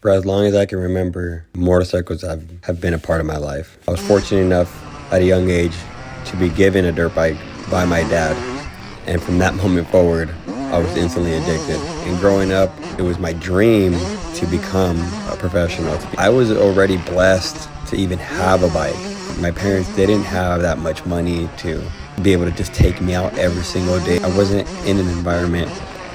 For as long as I can remember, motorcycles have been a part of my life. I was fortunate enough at a young age to be given a dirt bike by my dad. And from that moment forward, I was instantly addicted. And growing up, it was my dream to become a professional. I was already blessed to even have a bike. My parents didn't have that much money to be able to just take me out every single day. I wasn't in an environment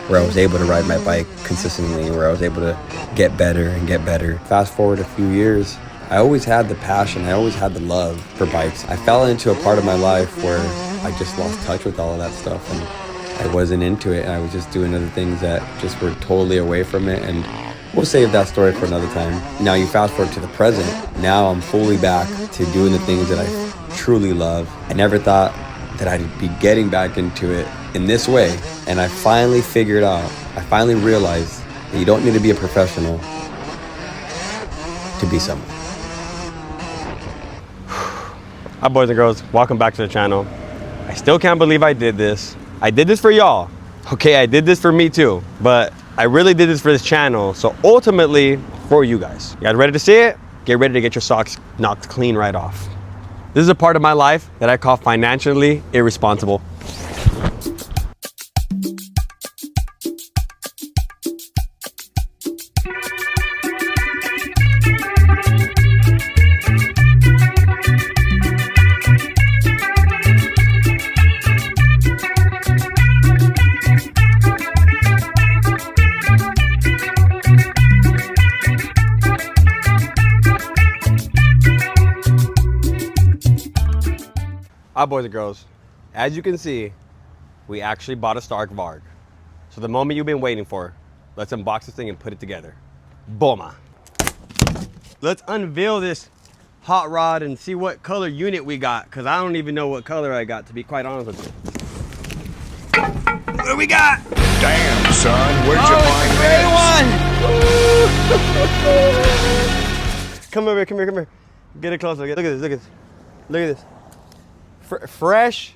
where I was able to ride my bike consistently, where I was able to get better and get better. Fast forward a few years, I always had the passion, I always had the love for bikes. I fell into a part of my life where I just lost touch with all of that stuff, and I wasn't into it, and I was just doing other things that just were totally away from it, and we'll save that story for another time. Now you fast forward to the present, now I'm fully back to doing the things that I truly love. I never thought that I'd be getting back into it in this way, and I finally figured out, I finally realized that you don't need to be a professional to be someone. Hi boys and girls, welcome back to the channel. I still can't believe I did this. I did this for y'all. Okay, I did this for me too, but I really did this for this channel, so ultimately for you guys. You guys ready to see it? Get ready to get your socks knocked clean right off. This is a part of my life that I call financially irresponsible. Hi boys and girls, as you can see, we actually bought a Stark Var. So the moment you've been waiting for, let's unbox this thing and put it together. BOMA. Let's unveil this hot rod and see what color unit we got, because I don't even know what color I got, to be quite honest with you. What do we got? Damn, son, where'd you find this? Come over here, come here, come here. Get it closer, look at this, look at this. Look at this. Fresh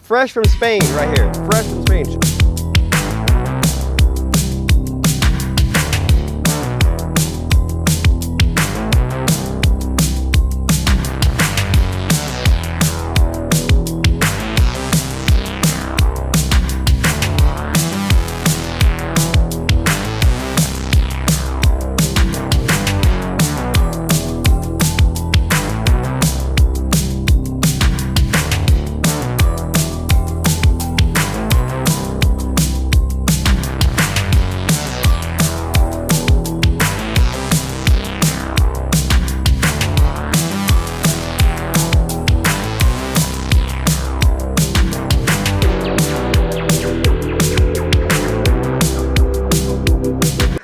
from Spain right here. Fresh from Spain.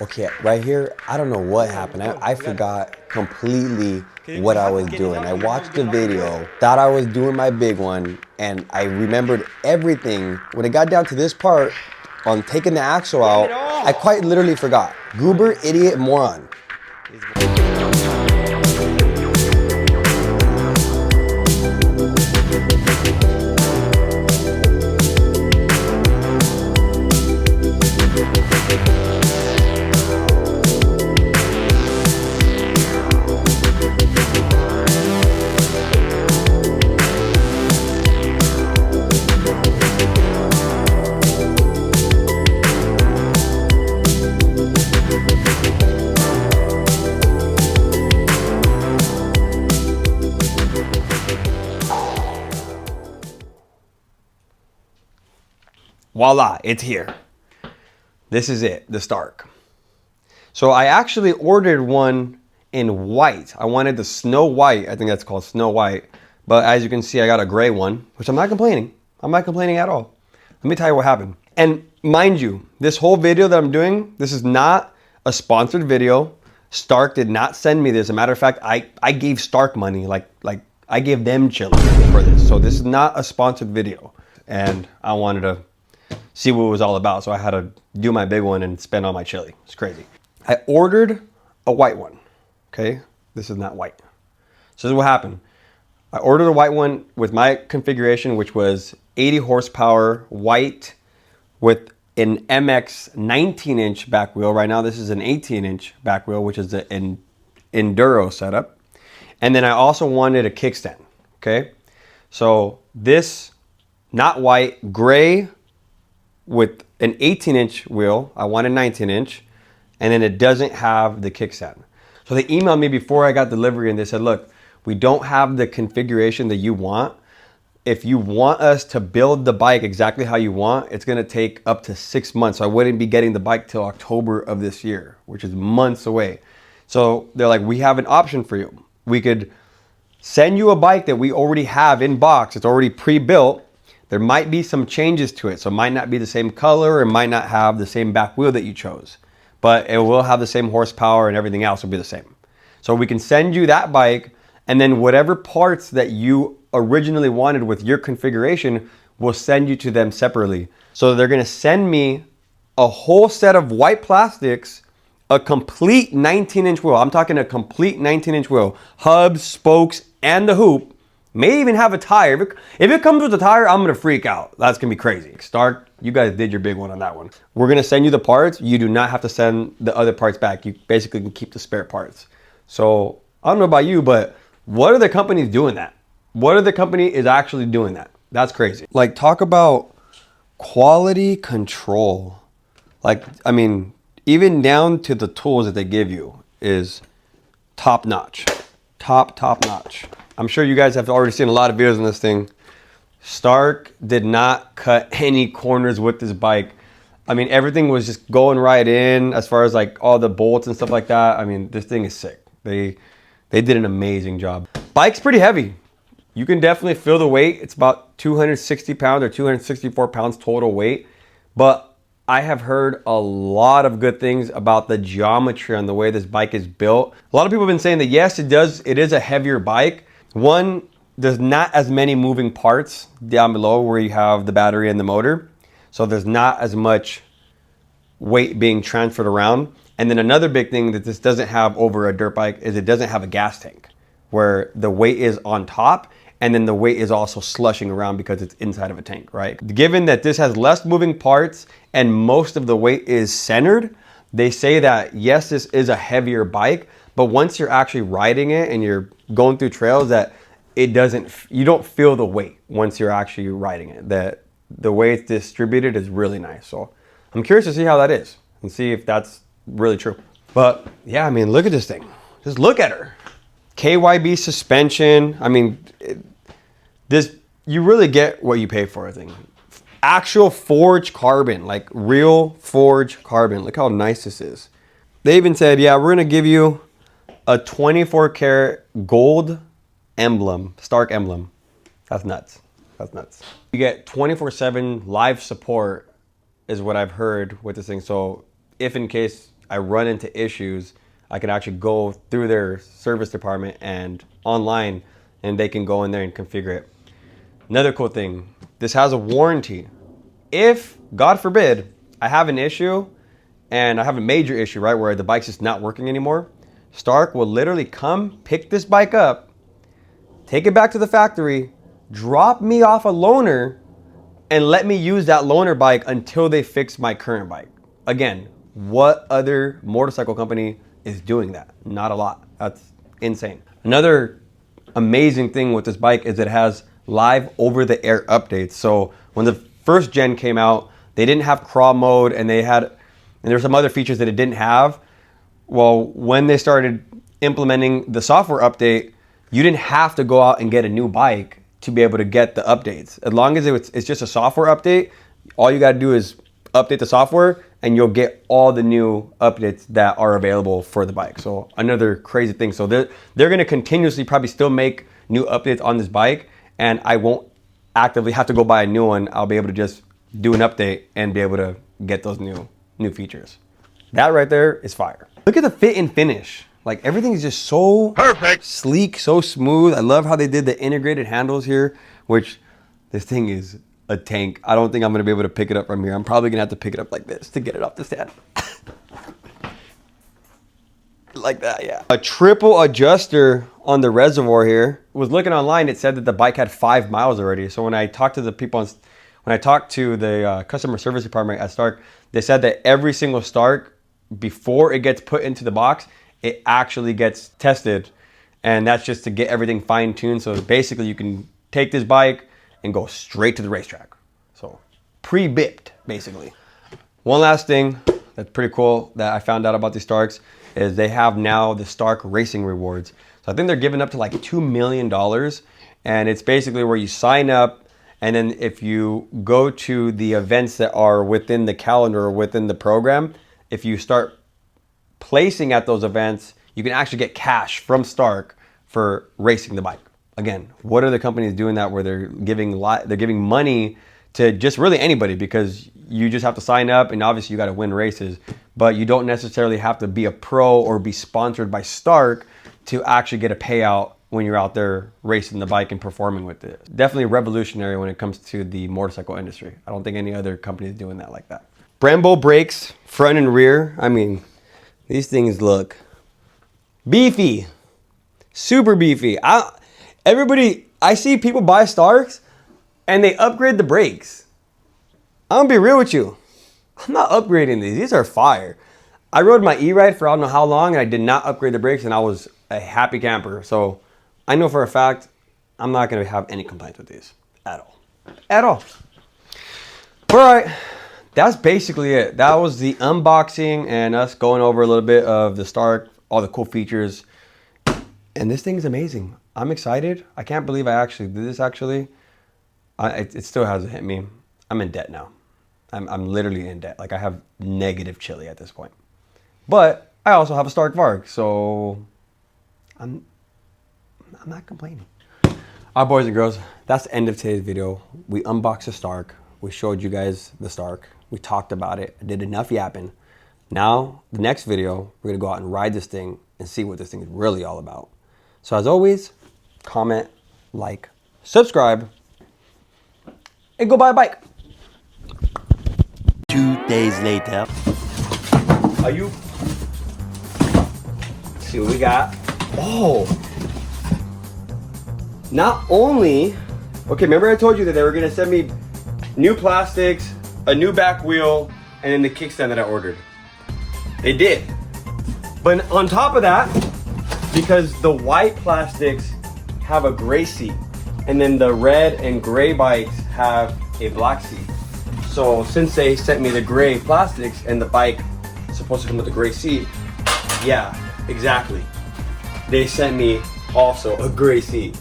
Okay, right here, I don't know what happened. I forgot completely what I was doing. I watched the video, thought I was doing my big one, and I remembered everything. When it got down to this part, on taking the axle out, I quite literally forgot. Goober, idiot, moron. Voila, it's here. This is it, the Stark. So I actually ordered one in white. I wanted the snow white, I think that's called snow white. But as you can see, I got a gray one, which I'm not complaining. I'm not complaining at all. Let me tell you what happened. And mind you, this whole video that I'm doing, this is not a sponsored video. Stark did not send me this. As a matter of fact, I gave Stark money, like I gave them chili for this. So this is not a sponsored video. And I wanted to see what it was all about. So I had to do my big one and spend all my chili. It's crazy. I ordered a white one, okay? This is not white. So this is what happened. I ordered a white one with my configuration, which was 80 horsepower, white, with an MX 19-inch back wheel. Right now, this is an 18-inch back wheel, which is an enduro setup. And then I also wanted a kickstand, okay? So this, not white, gray with an 18-inch wheel. I wanted 19-inch, and then it doesn't have the kickstand. So they emailed me before I got delivery, and they said, look, we don't have the configuration that you want. If you want us to build the bike exactly how you want, it's gonna take up to 6 months. So I wouldn't be getting the bike till October of this year, which is months away. So they're like, we have an option for you. We could send you a bike that we already have in box. It's already pre-built. There might be some changes to it. So it might not be the same color. It might not have the same back wheel that you chose, but it will have the same horsepower and everything else will be the same. So we can send you that bike, and then whatever parts that you originally wanted with your configuration, we'll send you to them separately. So they're gonna send me a whole set of white plastics, a complete 19-inch wheel. I'm talking a complete 19-inch wheel, hubs, spokes, and the hoop. May even have a tire. If it comes with a tire, I'm gonna freak out. That's gonna be crazy. Stark, you guys did your big one on that one. We're gonna send you the parts. You do not have to send the other parts back. You basically can keep the spare parts. So I don't know about you, but what other companies doing that? What other company is actually doing that? That's crazy. Like, talk about quality control. Like, I mean, even down to the tools that they give you is top notch. Top notch. I'm sure you guys have already seen a lot of videos on this thing. Stark did not cut any corners with this bike. I mean, everything was just going right in as far as like all the bolts and stuff like that. I mean, this thing is sick. They did an amazing job. Bike's pretty heavy. You can definitely feel the weight. It's about 260 pounds or 264 pounds total weight. But I have heard a lot of good things about the geometry on the way this bike is built. A lot of people have been saying that yes, it is a heavier bike. One, there's not as many moving parts down below where you have the battery and the motor. So there's not as much weight being transferred around. And then another big thing that this doesn't have over a dirt bike is it doesn't have a gas tank where the weight is on top and then the weight is also slushing around because it's inside of a tank, right? Given that this has less moving parts and most of the weight is centered, they say that yes, this is a heavier bike, but once you're actually riding it and you're going through trails, that you don't feel the weight once you're actually riding it. That the way it's distributed is really nice. So I'm curious to see how that is and see if that's really true. But yeah, I mean, look at this thing. Just look at her. KYB suspension. I mean, you really get what you pay for, I think. Actual forged carbon, like real forged carbon. Look how nice this is. They even said, yeah, we're gonna give you a 24 karat gold emblem, Stark emblem. That's nuts. That's nuts. You get 24/7 live support is what I've heard with this thing. So if in case I run into issues, I can actually go through their service department and online, and they can go in there and configure it. Another cool thing, this has a warranty. If, God forbid, I have an issue and I have a major issue, right, where the bike's just not working anymore, Stark will literally come pick this bike up, take it back to the factory, drop me off a loaner, and let me use that loaner bike until they fix my current bike. Again, what other motorcycle company is doing that? Not a lot. That's insane. Another amazing thing with this bike is it has live over-the-air updates. So when the first gen came out, they didn't have crawl mode, and there's some other features that it didn't have. Well, when they started implementing the software update, you didn't have to go out and get a new bike to be able to get the updates. As long as it's just a software update, all you got to do is update the software and you'll get all the new updates that are available for the bike. So another crazy thing. So they're going to continuously probably still make new updates on this bike, and I won't actively have to go buy a new one. I'll be able to just do an update and be able to get those new features. That right there is fire. Look at the fit and finish. Like, everything is just so perfect, sleek, so smooth. I love how they did the integrated handles here, which this thing is a tank. I don't think I'm gonna be able to pick it up from here. I'm probably gonna have to pick it up like this to get it off the stand. Like that, yeah. A triple adjuster on the reservoir here. Was looking online, it said that the bike had 5 miles already. So when I talked to the people when I talked to the customer service department at Stark, they said that every single Stark, before it gets put into the box, it actually gets tested. And that's just to get everything fine-tuned. So basically you can take this bike and go straight to the racetrack. So pre-bipped, basically. One last thing that's pretty cool that I found out about these Starks is they have now the Stark Racing Rewards. So I think they're giving up to like $2 million. And it's basically where you sign up, and then if you go to the events that are within the calendar or within the program, if you start placing at those events, you can actually get cash from Stark for racing the bike. Again, what are the companies doing that where they're giving money to just really anybody, because you just have to sign up and obviously you got to win races, but you don't necessarily have to be a pro or be sponsored by Stark to actually get a payout when you're out there racing the bike and performing with it. Definitely revolutionary when it comes to the motorcycle industry. I don't think any other company is doing that like that. Brembo brakes, front and rear. I mean, these things look beefy, super beefy. I see people buy Starks and they upgrade the brakes. I'm gonna be real with you. I'm not upgrading these. These are fire. I rode my E-Ride for I don't know how long and I did not upgrade the brakes and I was a happy camper. So I know for a fact, I'm not gonna have any complaints with these at all. At all. All right, that's basically it. That was the unboxing and us going over a little bit of the Stark, all the cool features. And this thing is amazing. I'm excited. I can't believe I actually did this actually. It still hasn't hit me. I'm in debt now. I'm literally in debt. Like I have negative chili at this point. But I also have a Stark VARG, so I'm not complaining. All right, boys and girls, that's the end of today's video. We unboxed the Stark. We showed you guys the Stark. We talked about it. I did enough yapping. Now, the next video, we're gonna go out and ride this thing and see what this thing is really all about. So as always, comment, like, subscribe, and go buy a bike. 2 days later. Are you? Let's see what we got. Oh. Not only, okay, remember I told you that they were gonna send me new plastics, a new back wheel, and then the kickstand that I ordered. They did. But on top of that, because the white plastics have a gray seat, and then the red and gray bikes have a black seat. So since they sent me the gray plastics and the bike is supposed to come with a gray seat, yeah, exactly. They sent me also a gray seat.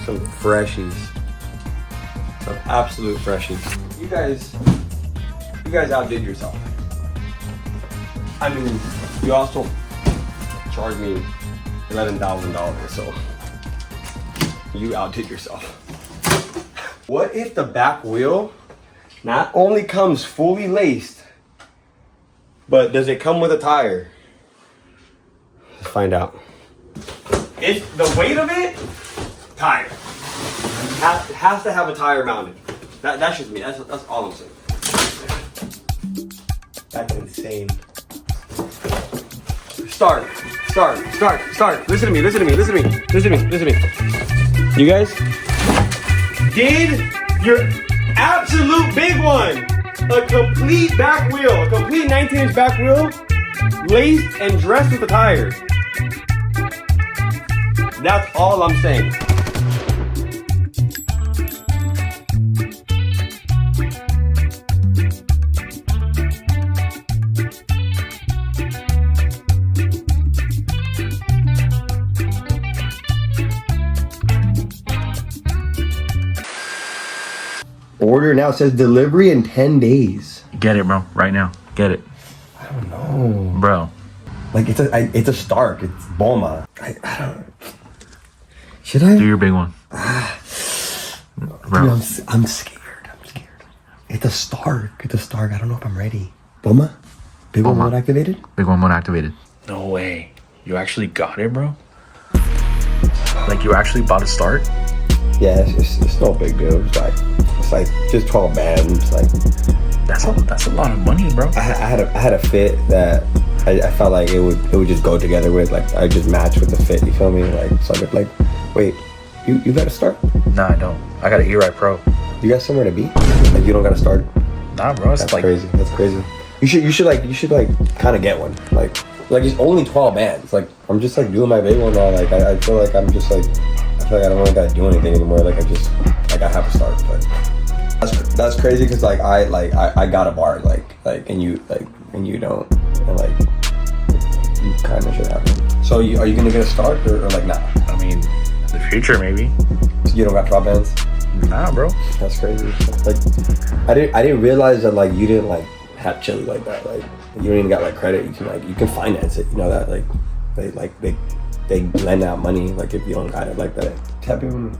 Some freshies. Some absolute freshies. You guys outdid yourself. I mean, you also charged me $11,000, so you outdid yourself. What if the back wheel not only comes fully laced, but does it come with a tire? Let's find out. It's the weight of it, tire. Has to have a tire mounted. That's just me. That's all I'm saying. That's insane. Start. Listen to me. You guys did your absolute big one. A complete back wheel, a complete 19-inch back wheel, laced and dressed with the tires. That's all I'm saying. Order now, says delivery in 10 days. Get it, bro. Right now. Get it. I don't know. Bro. Like, it's a Stark. It's BOMA. I don't... Should I? Do your big one. Bro. Dude, I'm scared. It's a Stark. I don't know if I'm ready. BOMA? Big BOMA. one mode activated? Big one mode activated. No way. You actually got it, bro? Like, you actually bought a Stark? Yeah, it's no big deal. It's like just 12 bands. Like That's a lot of money, bro. I had a fit that I felt like it would just go together with, like I just match with the fit. You feel me? Like so I could like, wait, You got to start? Nah, I don't. I got an E-Ride Pro. You got somewhere to be? Like you don't got to start? Nah, bro. It's That's like crazy. That's crazy. You should kind of get one. Like it's only 12 bands. Like I'm just like doing my big one now. Like I feel like I'm just like I feel like I don't really gotta do anything anymore. Like I have to start. But that's crazy because like I got a VARG and you don't, and like you kind of should have it. So are you gonna get a start or like nah? I mean, in the future maybe. So you don't got 12 bands? Nah, bro. That's crazy. Like I didn't realize that like you didn't like have chili like that. Like you don't even got like credit. You can finance it. You know that they lend out money like if you don't got it like that. Tap in.